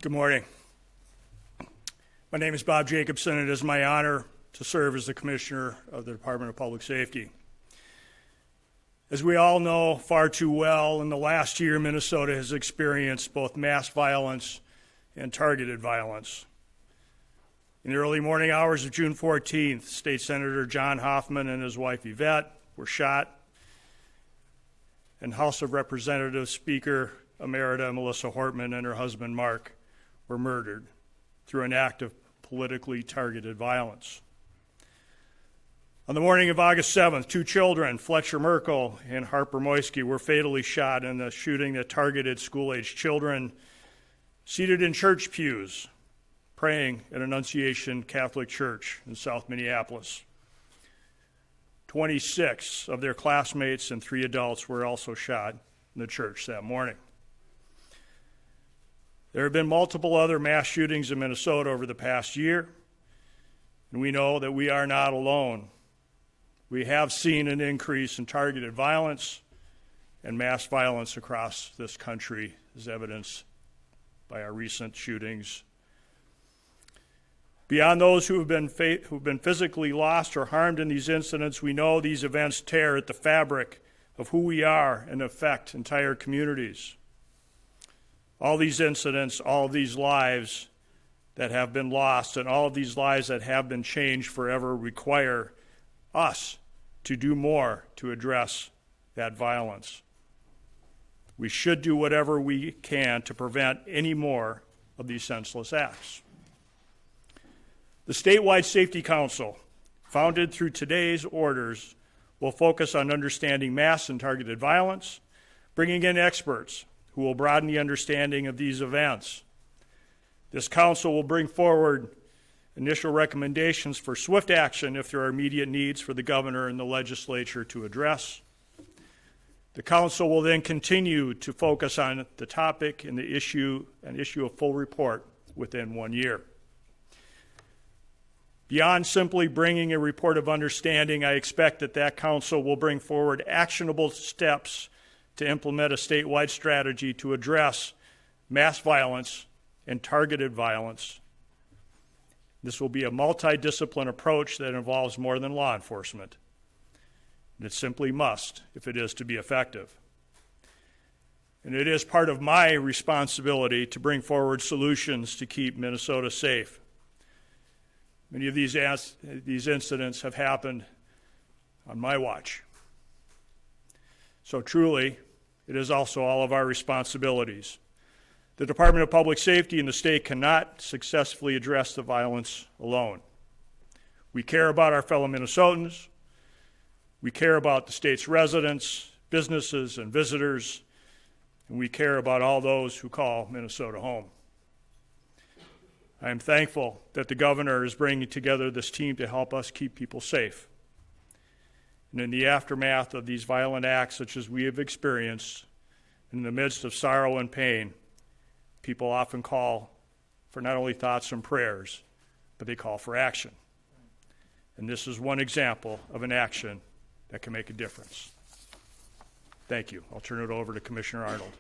Good morning. My name is Bob Jacobson. It is my honor to serve as the Commissioner of the Department of Public Safety. As we all know far too well, in the last year, Minnesota has experienced both mass violence and targeted violence. In the early morning hours of June 14th, State Senator John Hoffman and his wife Yvette were shot, and House of Representatives Speaker Emerita Melissa Hortman and her husband Mark were murdered through an act of politically targeted violence. On the morning of August 7th, two children, Fletcher Merkel and Harper Moisky, were fatally shot in a shooting that targeted school-aged children seated in church pews praying at Annunciation Catholic Church in South Minneapolis. 26 of their classmates and 3 adults were also shot in the church that morning. There have been multiple other mass shootings in Minnesota over the past year, and we know that we are not alone. We have seen an increase in targeted violence and mass violence across this country, as evidenced by our recent shootings. Beyond those who have been physically lost or harmed in these incidents, we know these events tear at the fabric of who we are and affect entire communities. All these incidents, all of these lives that have been lost, and all of these lives that have been changed forever require us to do more to address that violence. We should do whatever we can to prevent any more of these senseless acts. The Statewide Safety Council, founded through today's orders, will focus on understanding mass and targeted violence, bringing in experts who will broaden the understanding of these events. This council will bring forward initial recommendations for swift action if there are immediate needs for the governor and the legislature to address. The council will then continue to focus on the topic and issue a full report within 1 year. Beyond simply bringing a report of understanding, I expect that council will bring forward actionable steps to implement a statewide strategy to address mass violence and targeted violence. This will be a multidisciplinary approach that involves more than law enforcement. And it simply must if it is to be effective. And it is part of my responsibility to bring forward solutions to keep Minnesota safe. Many of these incidents have happened on my watch. So truly, it is also all of our responsibilities. The Department of Public Safety and the state cannot successfully address the violence alone. We care about our fellow Minnesotans. We care about the state's residents, businesses, and visitors. And we care about all those who call Minnesota home. I am thankful that the governor is bringing together this team to help us keep people safe. And in the aftermath of these violent acts such as we have experienced, in the midst of sorrow and pain, people often call for not only thoughts and prayers, but they call for action. And this is one example of an action that can make a difference. Thank you. I'll turn it over to Commissioner Arnold.